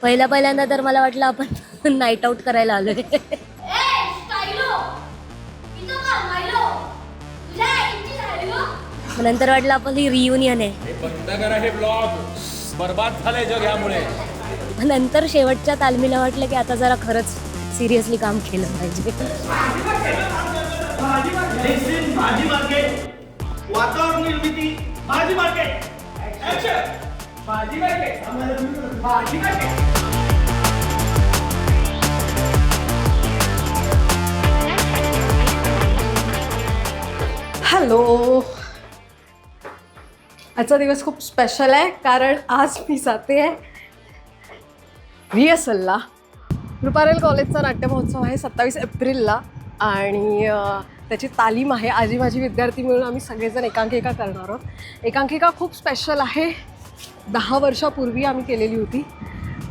पहिल्यांदा तर मला वाटलं आपण नाईट आउट करायला आलोय. नंतर वाटलं आपण ही रियुनियन आहे. बंद करा हे ब्लॉग, बर्बाद झालंय जग यामुळे. नंतर शेवटच्या तालमीला वाटलं की आता जरा खरंच सिरियसली काम केलं पाहिजे. भाजी मार्केट, वातावरण निर्मिती, भाजी मार्केट, भाजी मार्केट, भाजी मार्केट. हॅलो, आजचा दिवस खूप स्पेशल आहे कारण आज मी जाते रिहर्सलला. रुपारेल कॉलेजचा नाट्यमहोत्सव आहे 27 एप्रिलला आणि त्याची तालीम आहे. आजी माझी विद्यार्थी मिळून आम्ही सगळेजण एकांकिका करणार आहोत. एकांकिका खूप स्पेशल आहे. 10 वर्षापूर्वी आम्ही केलेली होती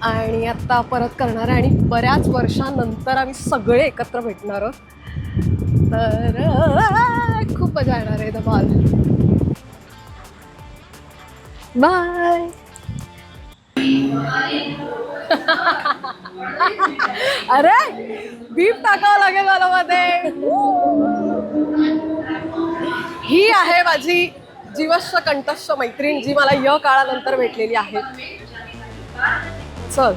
आणि आत्ता परत करणार आहे आणि बऱ्याच वर्षानंतर आम्ही सगळे एकत्र भेटणार आहोत. तर खूप मजा येणार आहे. धमाल. बाय. अरे बीप टाकावं लागेल मला मध्ये. ही आहे माझी जीवश्य कंठस्थ मैत्रीण जी मला य काळानंतर भेटलेली आहे. चल.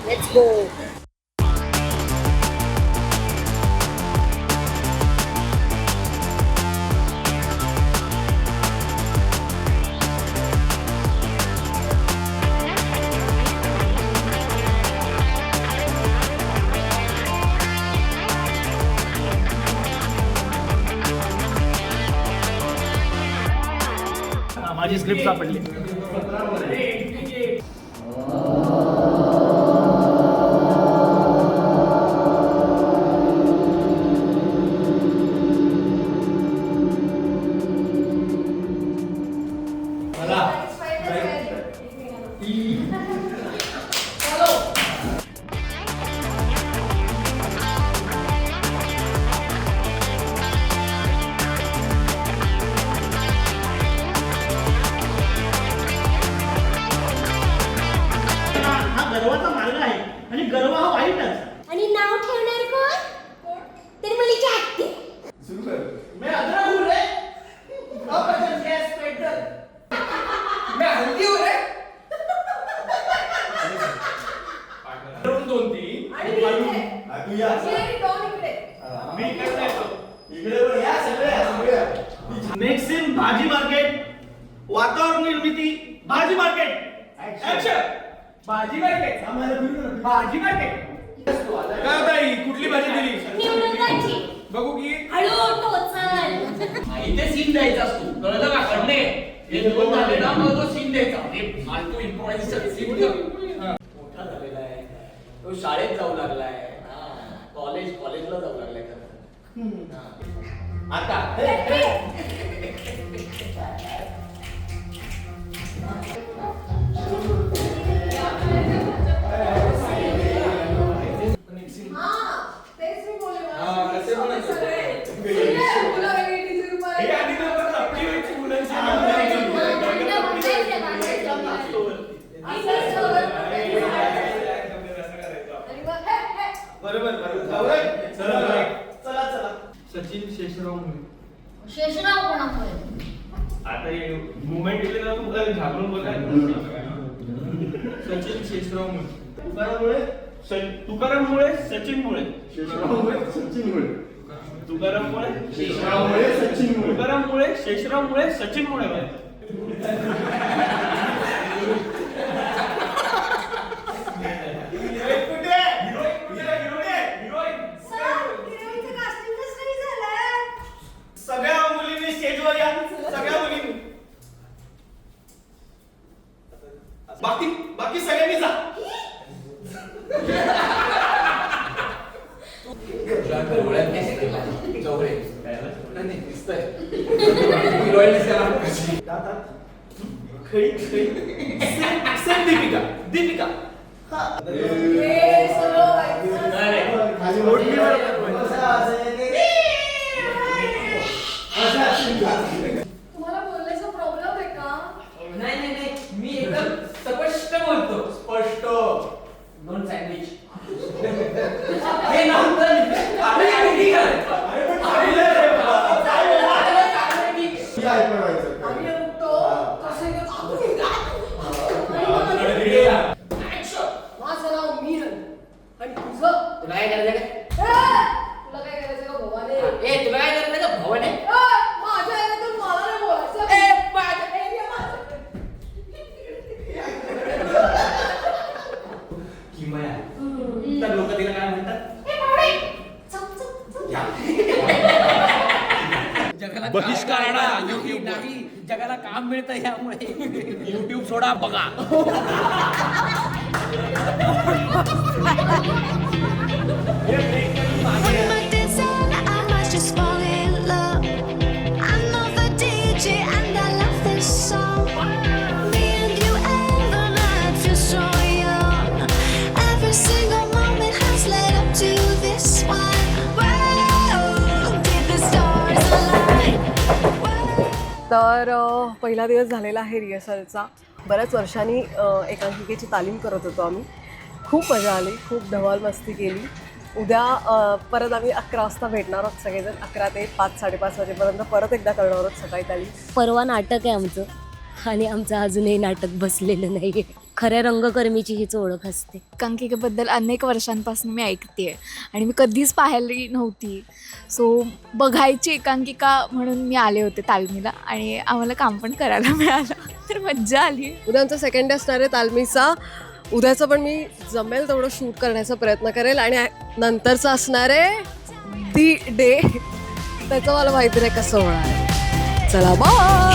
Let's go. माझी स्क्रिप्ट सापडली. गर्वाचा मार्ग आहे आणि गर्व हा वाईटच. आणि नाव ठेवणार कोण? तरी मला की सुरू कर. मैं अदरा हूं रे. Operation gas petrol. मैं हल्दी हूं रे. दोन तीन आणि तू या. मी इकडे येतो. इकडे पण या सगळे. नेक्स्ट इन भाजी मार्केट, वातावरण निर्मिती, भाजी मार्केट, ऍक्शन. भाजी मार्केट, भाजी मार्केट. काय होता ही? कुठली भाजी दिली? निवडून बघू की. हळू टोचल. इथे सीन द्यायचा असतो, कळलं का? कडणे हे दोन झाले ना, मग तो सीन द्यायचा. हे फालतू इम्प्रोव्हायझेशन सीन मोठा झालेला आहे, तो शाळेत जाऊ लागलाय, कॉलेजला जाऊ लागलाय. आता सचिन शेषराव मुळे. शेषराव कोणामुळे? आता हे मुवमेंट केले ना, तुला घाबरून बोलाय. सचिन शेषराव मुळे. तुकाराममुळे सचिनमुळे. शेषरावमुळे सचिनमुळे. तुकाराममुळे शेषरावमुळे सचिनमुळे. तुकाराममुळे शेषरावमुळे सचिनमुळे. सगळ्या मुलींनी स्टेजवर या. सगळ्या मुलींनी. बाकी सगळ्यांनी जा. खळी आणि दीपिका दीपिका तुम्हाला बोलण्याचा प्रॉब्लेम आहे का? नाही नाही नाही मी एकदम स्पष्ट बोलतो स्पष्ट दोन सँडविच हे नव्हतं आम्ही बघतो कसं आहे का? माझं नाव मिलन आणि तुझं तुला काय करायचं तुला काय करायचं का भवाने? ए तुला काय करायचं का भावाने माझ्या ह्याच्यातून मला नाही बोलायचं. तर लोक तिला काय म्हणतात जगाला बहिष्कार काम आणा मिळतं YouTube वर. नाही जगाला काम मिळतं यामुळे YouTube सोडा बघा. When my designer, I might just fall in love. I know the DJ and I love this song. Me and you and the night feel so young. Every single moment has led up to this one. Whoa, did the stars align? Whoa. तर पहिला दिवस झालेला आहे रिहर्सलचा. बऱ्याच वर्षांनी एकांकिकेची तालीम करत होतो आम्ही. खूप मजा आली, खूप धमाल मस्ती केली. उद्या परत आम्ही 11 वाजता भेटणार आहोत सगळेजण. 11 ते 5-5:30 वाजेपर्यंत परत एकदा करणार आहोत सकाळी तालीम. परवा नाटक आहे आमचं आणि आमचं अजूनही नाटक बसलेलं नाही आहे. खऱ्या रंगकर्मीची हीच ओळख असते. एकांकिकेबद्दल अनेक वर्षांपासून मी ऐकते आहे आणि मी कधीच पाहिली नव्हती. सो बघायची एकांकिका म्हणून मी आले होते तालमीला आणि आम्हाला काम पण करायला मिळालं, तर मज्जा आली. उद्या आमचा सेकंड डे असणार आहे तालमीचा. उद्याचं पण मी जमेल तेवढं शूट करण्याचा प्रयत्न करेल आणि नंतरचं असणार आहे दी डे. त्याचं मला माहिती नाही कसं होणार आहे. चला बाय.